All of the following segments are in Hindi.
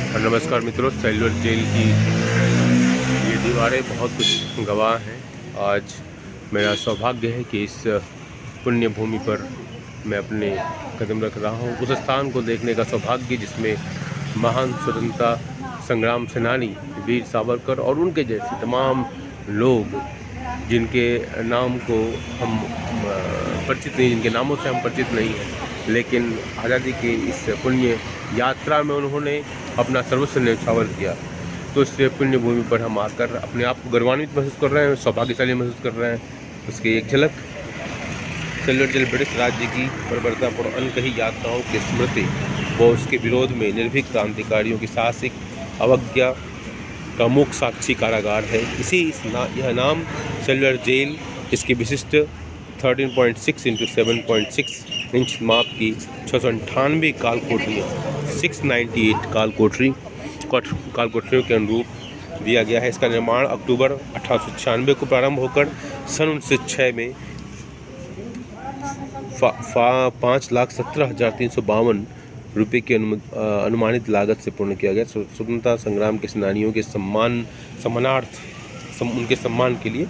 नमस्कार मित्रों, सेल्युलर जेल की ये दीवारें बहुत कुछ गवाह हैं। आज मेरा सौभाग्य है कि इस पुण्य भूमि पर मैं अपने कदम रख रहा हूँ। उस स्थान को देखने का सौभाग्य जिसमें महान स्वतंत्रता संग्राम सेनानी वीर सावरकर और उनके जैसे तमाम लोग जिनके नाम को हम परिचित नहीं, जिनके नामों से हम परिचित नहीं हैं, लेकिन आज़ादी के इस पुण्य यात्रा में उन्होंने अपना सर्वस्व न्यौछावर किया। तो इस पुण्य भूमि पर हम आकर अपने आप को गौरवान्वित महसूस कर रहे हैं, सौभाग्यशाली महसूस कर रहे हैं। उसकी एक झलक सेल्युलर जेल ब्रिटिश राज्य की बर्बरता पर अनकही यात्राओं की स्मृति व उसके विरोध में निर्भीक क्रांतिकारियों की साहसिक अवज्ञा का मुख्य साक्षी कारागार है। यह नाम सेल्युलर जेल इसकी विशिष्ट 13.6 × 7.6 इंच माप की 698 काल कोठरियाँ 698 काल कोठरियों के अनुरूप दिया गया है। इसका निर्माण अक्टूबर 1896 को प्रारंभ होकर सन 1906 में 5,17,352 रुपये की अनुमानित लागत से पूर्ण किया गया। स्वतंत्रता संग्राम के सेनानियों के उनके सम्मान के लिए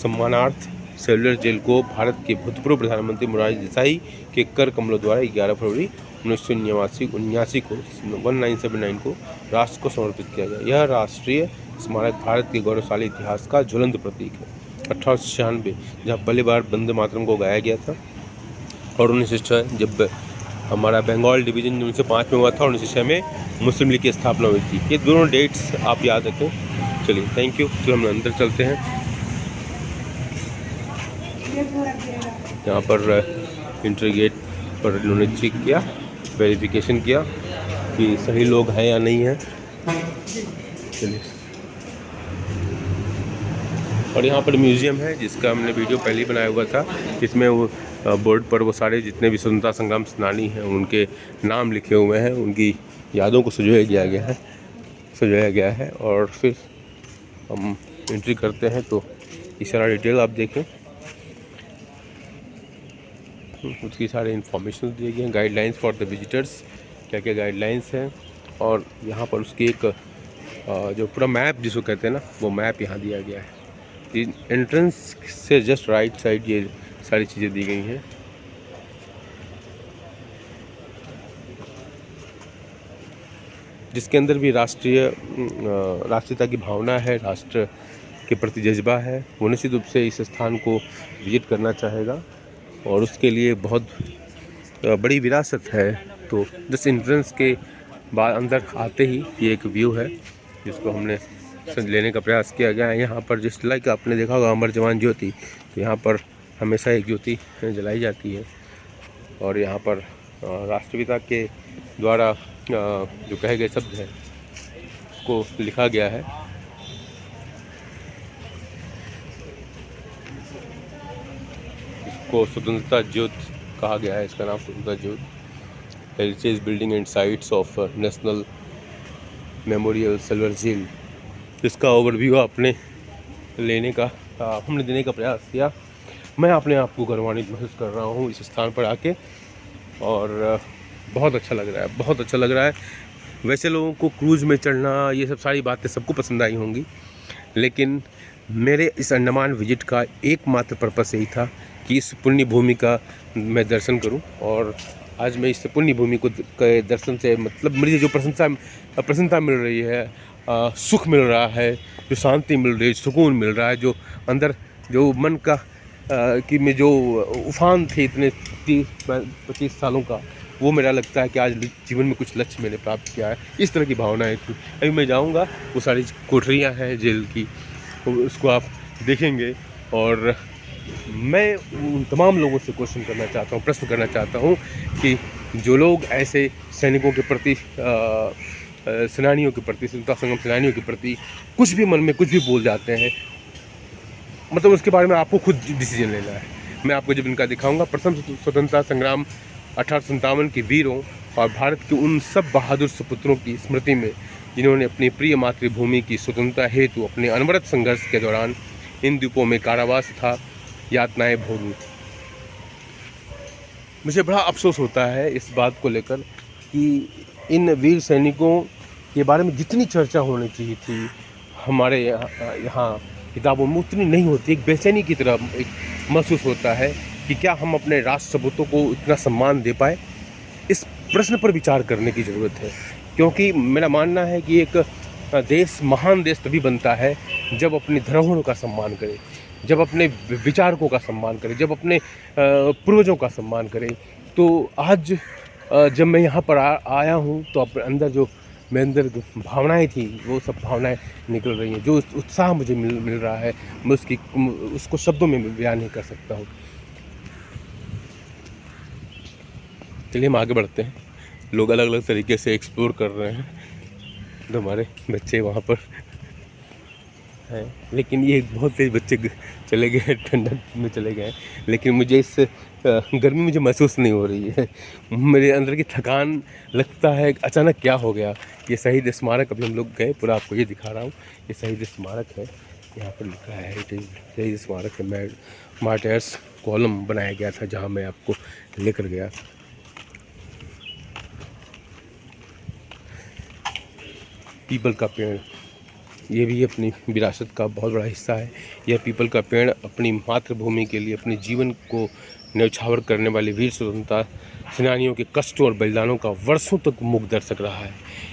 सम्मानार्थ सेल्युलर जेल को भारत के भूतपूर्व प्रधानमंत्री मोरारजी देसाई के कर कमलों द्वारा 11 फरवरी 1979 को 1979 को राष्ट्र को समर्पित किया गया। यह राष्ट्रीय स्मारक भारत के गौरवशाली इतिहास का ज्वलंत प्रतीक है। 1896 जहाँ पहली बार वंदे मातरम को गाया गया था और 1906 जब हमारा बंगाल डिवीज़न 1905 में हुआ था और 1906 में मुस्लिम लीग की स्थापना हुई थी। ये दोनों डेट्स आप याद रखें। चलिए, थैंक यू। चलो हम अंदर चलते हैं। यहाँ पर इंट्री गेट पर इन्होंने चेक किया, वेरिफिकेशन किया कि सही लोग हैं या नहीं हैं। चलिए, और यहाँ पर म्यूज़ियम है जिसका हमने वीडियो पहले ही बनाया हुआ था। इसमें वो बोर्ड पर वो सारे जितने भी स्वतंत्रता संग्राम सेनानी हैं उनके नाम लिखे हुए हैं, उनकी यादों को सजाया गया है। और फिर हम एंट्री करते हैं तो ये सारा डिटेल आप देखें, उसकी सारे इन्फॉर्मेशन दिए गए हैं। गाइडलाइंस फॉर द विजिटर्स, क्या क्या गाइडलाइंस हैं, और यहाँ पर उसकी एक जो पूरा मैप जिसको कहते हैं ना, वो मैप यहाँ दिया गया है। एंट्रेंस से जस्ट राइट साइड ये सारी चीज़ें दी गई हैं। जिसके अंदर भी राष्ट्रीयता की भावना है, राष्ट्र के प्रति जज्बा है, वो निश्चित रूप से इस स्थान को विजिट करना चाहेगा और उसके लिए बहुत बड़ी विरासत है। तो जिस एंट्रेंस के बाद अंदर आते ही ये एक व्यू है जिसको हमने लेने का प्रयास किया गया है। यहाँ पर जिस लाइक आपने देखा होगा अमर जवान ज्योति, तो यहाँ पर हमेशा एक ज्योति जलाई जाती है और यहाँ पर राष्ट्रपिता के द्वारा जो कहे गए शब्द हैं उसको लिखा गया है। इसको स्वतंत्रता ज्योति कहा गया है, इसका नाम Swatantrata Jyoti. Heritage building and sites of national memorial cellular jail, इसका ओवरव्यू आपने हमने देने का प्रयास किया। मैं अपने आप को गौरवान्वित महसूस कर रहा हूँ इस स्थान पर आके और बहुत अच्छा लग रहा है। वैसे लोगों को क्रूज़ में चढ़ना, ये सब सारी बातें सबको पसंद आई होंगी, लेकिन मेरे इस अंडमान विजिट का एकमात्र पर्पस यही था कि इस पुण्य भूमि का मैं दर्शन करूं। और आज मैं इस पुण्य भूमि के दर्शन से मतलब मुझे जो प्रसन्नता मिल रही है, सुख मिल रहा है, जो शांति मिल रही है, सुकून मिल रहा है, जो अंदर जो मन का कि मैं जो उफान थे इतने 30-25 सालों का, वो मेरा लगता है कि आज जीवन में कुछ लक्ष्य मैंने प्राप्त किया है। इस तरह की भावनाएं थी। अभी मैं जाऊंगा, वो सारी कोठरियां हैं जेल की, उसको आप देखेंगे और मैं उन तमाम लोगों से प्रश्न करना चाहता हूं कि जो लोग ऐसे सैनिकों के प्रति, सेनानियों के प्रति, स्वतंत्रता संग्राम सेनानियों के प्रति कुछ भी मन में कुछ भी बोल जाते हैं, मतलब उसके बारे में आपको खुद डिसीजन लेना है। मैं आपको जब इनका दिखाऊंगा, प्रथम स्वतंत्रता संग्राम 1857 के वीरों और भारत के उन सब बहादुर सुपुत्रों की स्मृति में जिन्होंने अपनी प्रिय मातृभूमि की स्वतंत्रता हेतु अपने अनवरत संघर्ष के दौरान इन द्वीपों में कारावास तथा यातनाएं भोगी। मुझे बड़ा अफसोस होता है इस बात को लेकर कि इन वीर सैनिकों के बारे में जितनी चर्चा होनी चाहिए थी हमारे यहाँ किताबों में, उतनी नहीं होती। एक बेचैनी की तरह एक महसूस होता है कि क्या हम अपने राष्ट्र सपूतों को इतना सम्मान दे पाए। इस प्रश्न पर विचार करने की ज़रूरत है, क्योंकि मेरा मानना है कि एक देश महान देश तभी बनता है जब अपनी धरोहरों का सम्मान करे, जब अपने विचारकों का सम्मान करे, जब अपने पूर्वजों का सम्मान करे। तो आज जब मैं यहाँ पर आया हूँ तो अपने अंदर जो मेरे अंदर भावनाएं थी वो सब भावनाएं निकल रही हैं। जो उत्साह मुझे मिल रहा है, मैं उसको शब्दों में बयान नहीं कर सकता हूँ। चलिए हम आगे बढ़ते हैं। लोग अलग अलग तरीके से एक्सप्लोर कर रहे हैं, तो हमारे बच्चे वहाँ पर हैं, लेकिन ये बहुत तेज बच्चे चले गए, ठंडक में चले गए। लेकिन मुझे इस गर्मी मुझे महसूस नहीं हो रही है। मेरे अंदर की थकान, लगता है अचानक क्या हो गया। ये शहीद स्मारक, अभी हम लोग गए, पूरा आपको ये दिखा रहा हूँ। ये शहीद स्मारक है, यहाँ पर लिखा है हेरिटेज शहीद स्मारक है। मार्टर्स कॉलम बनाया गया था जहाँ मैं आपको लेकर गया। पीपल का पेड़, ये भी अपनी विरासत का बहुत बड़ा हिस्सा है। यह पीपल का पेड़ अपनी मातृभूमि के लिए अपने जीवन को न्यौछावर करने वाले वीर स्वतंत्रता सेनानियों के कष्टों और बलिदानों का वर्षों तक मुख दर्शक रहा है।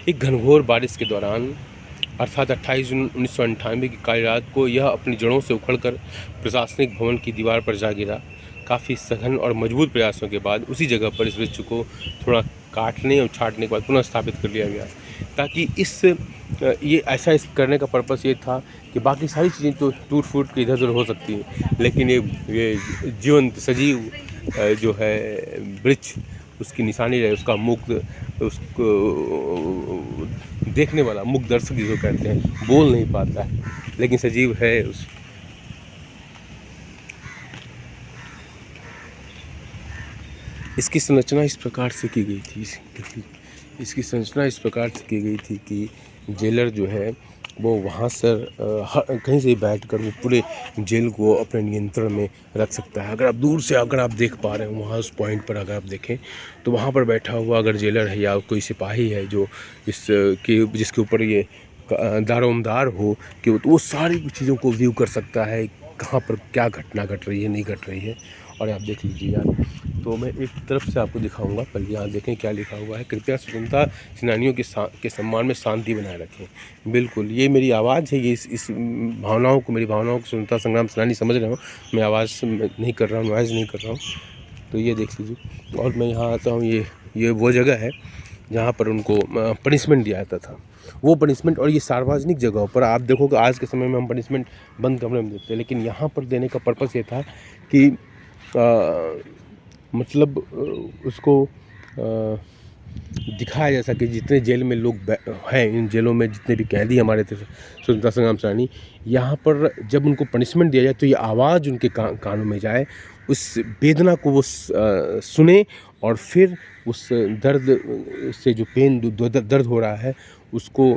एक घनघोर बारिश के दौरान अर्थात 28 जून 1998 की काली रात को यह अपनी जड़ों से उखड़कर प्रशासनिक भवन की दीवार पर जा गिरा। काफ़ी सघन और मजबूत प्रयासों के बाद उसी जगह पर इस वृक्ष को थोड़ा काटने और छाटने के बाद पुनः स्थापित कर लिया गया, ताकि ये ऐसा इस करने का पर्पस ये था कि बाकी सारी चीज़ें तो टूट फूट के इधर उधर हो सकती हैं, लेकिन ये जीवंत सजीव जो है वृक्ष, उसकी निशानी रहे, उसका मुख, उसको देखने वाला मुख दर्शक जिसको कहते हैं, बोल नहीं पाता है लेकिन सजीव है। इसकी संरचना इस प्रकार से की गई थी, इसकी संरचना इस प्रकार से की गई थी कि जेलर जो है वो वहाँ से कहीं से बैठकर वो पूरे जेल को अपने नियंत्रण में रख सकता है। अगर आप दूर से अगर आप देख पा रहे हैं वहाँ उस पॉइंट पर, अगर आप देखें तो वहाँ पर बैठा हुआ अगर जेलर है या कोई सिपाही है जो जिसके ऊपर ये दारोमदार हो कि तो वो सारी चीज़ों को व्यू कर सकता है, कहाँ पर क्या घटना घट रही है, नहीं घट रही है। और आप देख लीजिए यार, तो मैं एक तरफ से आपको दिखाऊंगा, पहले यहाँ देखें क्या लिखा हुआ है। कृपया स्वतंत्रता सेनानियों के सम्मान में शांति बनाए रखें। बिल्कुल ये मेरी आवाज़ है, ये इस भावनाओं को, मेरी भावनाओं को स्वतंत्रता संग्राम सेनानी समझ रहे हो। मैं आवाज़ नहीं कर रहा हूँ, नॉइज़ नहीं कर रहा हूँ। तो ये देख लीजिए। और मैं यहाँ आता हूँ, ये वो जगह है जहाँ पर उनको पनिशमेंट दिया जाता था, वो पनिशमेंट। और ये सार्वजनिक जगहों पर आप देखोगे, आज के समय में हम पनिशमेंट बंद कमरे में देते हैं, लेकिन यहाँ पर देने का पर्पस ये था कि मतलब उसको दिखाया जा सके जितने जेल में लोग हैं, इन जेलों में जितने भी कैदी हमारे थे स्वतंत्रता संग्राम सेनानी, यहाँ पर जब उनको पनिशमेंट दिया जाए तो ये आवाज़ उनके कानों में जाए, उस वेदना को वो सुने और फिर उस दर्द से जो पेन दर्द हो रहा है उसको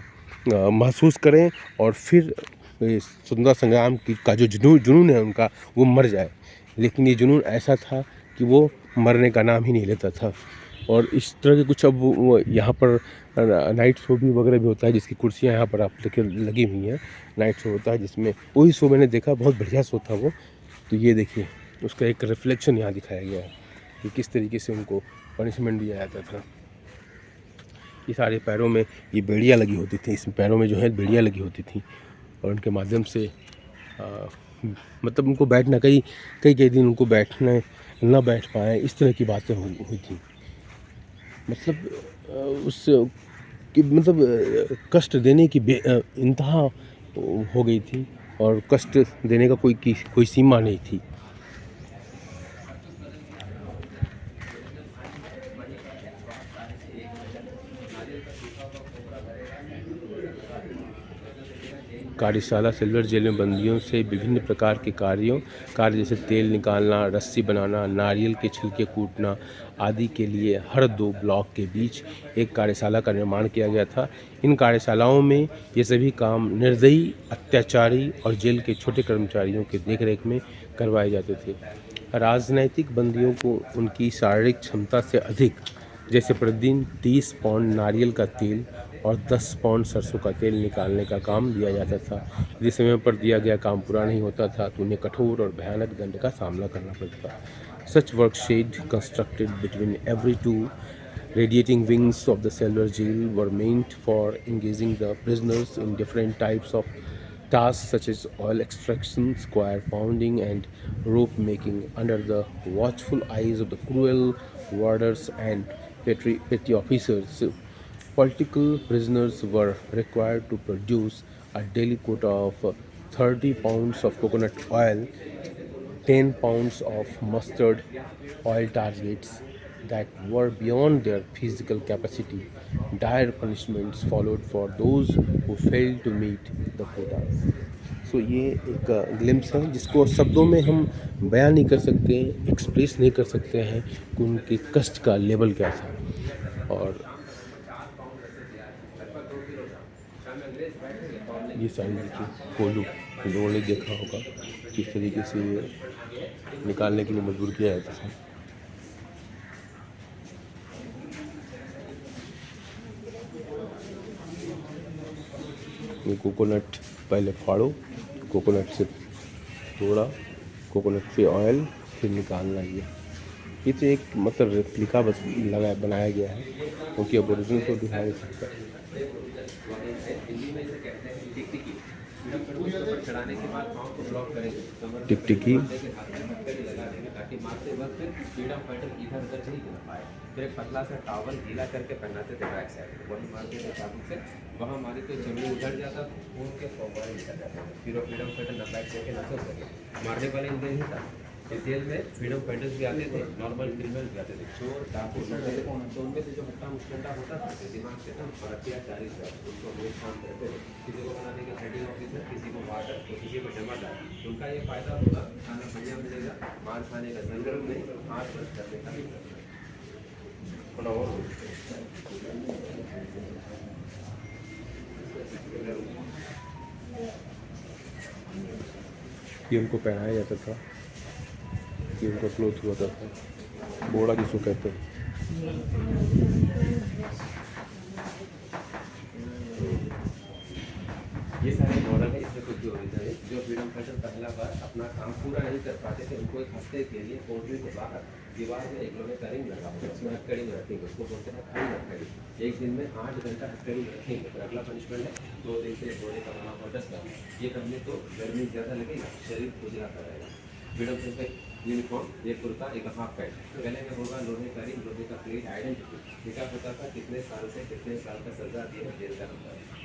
महसूस करें, और फिर स्वतंत्रता संग्राम का जो जुनून है उनका, वो मर जाए। लेकिन ये जुनून ऐसा था कि वो मरने का नाम ही नहीं लेता था। और इस तरह के कुछ अब वो यहाँ पर नाइट शो भी वगैरह भी होता है, जिसकी कुर्सियाँ यहाँ पर आप देखिए लगी हुई हैं। नाइट शो होता है जिसमें, वही शो मैंने देखा, बहुत बढ़िया शो था वो। तो ये देखिए उसका एक रिफ्लेक्शन यहाँ दिखाया गया है कि किस तरीके से उनको पनिशमेंट दिया जाता था। ये सारे पैरों में ये बेड़ियाँ लगी होती थी, इस पैरों में जो है बेड़ियाँ लगी होती थी, और उनके माध्यम से मतलब उनको बैठना, कई दिन उनको बैठना ना बैठ पाए, इस तरह की बातें हुई थी। मतलब कष्ट देने की इंतहा हो गई थी, और कष्ट देने का कोई सीमा नहीं थी। कार्यशाला सिल्वर जेल में बंदियों से विभिन्न प्रकार के कार्य जैसे तेल निकालना, रस्सी बनाना, नारियल के छिलके कूटना आदि के लिए हर 2 ब्लॉक के बीच एक कार्यशाला का निर्माण किया गया था। इन कार्यशालाओं में ये सभी काम निर्दयी, अत्याचारी और जेल के छोटे कर्मचारियों के देखरेख में करवाए जाते थे। राजनैतिक बंदियों को उनकी शारीरिक क्षमता से अधिक, जैसे प्रतिदिन 30 पाउंड नारियल का तेल और 10 पाउंड सरसों का तेल निकालने का काम दिया जाता था। यदि समय पर दिया गया काम पूरा नहीं होता था तो उन्हें कठोर और भयानक दंड का सामना करना पड़ता। Such work shed constructed between every two radiating wings of the cellular jail were meant for engaging the prisoners in different types of tasks such as oil extraction, square pounding, and rope making under the watchful eyes of the cruel warders and petty officers. Political prisoners were required to produce a daily quota of 30 pounds of coconut oil, 10 pounds of mustard oil targets that were beyond their physical capacity. Dire punishments followed for those who failed to meet the quotas. सो ये एक ग्लिम्स है जिसको शब्दों में हम बयान नहीं कर सकते, एक्सप्रेस नहीं कर सकते हैं कि उनके कष्ट का लेवल क्या था। और ये सारी देखिए कोलू लोगों ने देखा होगा किस तरीके से ये निकालने के लिए मजबूर किया जाता था। ये कोकोनट पहले फाड़ो, कोकोनट से तोड़ा, कोकोनट से ऑयल, फिर निकालना। ये तो एक मतलब रेप्लिका बस बनाया गया है क्योंकि अब ओरिजिनल को दिखाया नहीं सकता। चढ़ाने के बाद पाँव को ब्लॉक करेंगे, टिकटिकी ताकि मारते वक्त फ्रीडम फाइटर इधर उधर नहीं गिर पाए। फिर एक पतला सा टॉवल गीला करके पहनाते थे बैक साइड, वही मारते थे चाकू से, वहाँ मारे तो चमड़ी उधर जाता, खून के फव्वारे निकल जाते थे। फिर फ्रीडम फाइटर न बैक करके नसल सके। मारने वाले इनके ही था। इस जेल में फ्रीडम फाइटर्स भी आते थे, नॉर्मल क्रिमिनल भी आते थे, चोर डाकू सब। तो उनमें से जो हट्टा मुस्टंडा होता था दिमाग से ना फरकिया 40 उनको रोज काम करते थे। किसी को बना देंगे हेडिंग ऑफिसर, किसी को वार्डर, तो किसी को जमादार। उनका ये फायदा होगा, खाना बढ़िया मिलेगा, मार खाने का जरूरत नहीं, हाथ बंद करने का भी जरूरत नहीं। ये उनको पहनाया जाता था, कि उनका क्लोथ हुआ था, बोड़ा जिसको कहते हैं। ये सारे मॉडल है, इसमें कुछ भी ओरिजिनल है। जो फ्रीडम फाइटर पहला बार अपना काम पूरा नहीं कर पाते थे, उनको एक हफ्ते के लिए कोर्टरी के बाहर दीवार में एक लोहे का रिंग लगा होगा, उसमें हथकड़ी में रखेंगे, उसको बोलते हैं खड़ी हथकड़ी। एक दिन में 8 घंटा हथकड़ी में रखेंगे। फिर अगला पनिशमेंट है 2 दिन से घोड़े का बना हुआ 10 ग्राम। ये करने तो गर्मी ज़्यादा लगेगा, शरीर खुजलाता रहेगा। फ्रीडम फाइटर यूनिफॉर्म, एक कुर्ता, एक हाफ पैंट, गले में होगा लोहे का रिंग, लोहे का प्लेट, आइडेंटिटी, लिखा होता था कितने साल से कितने साल का सजा दिया जेल का नंबर।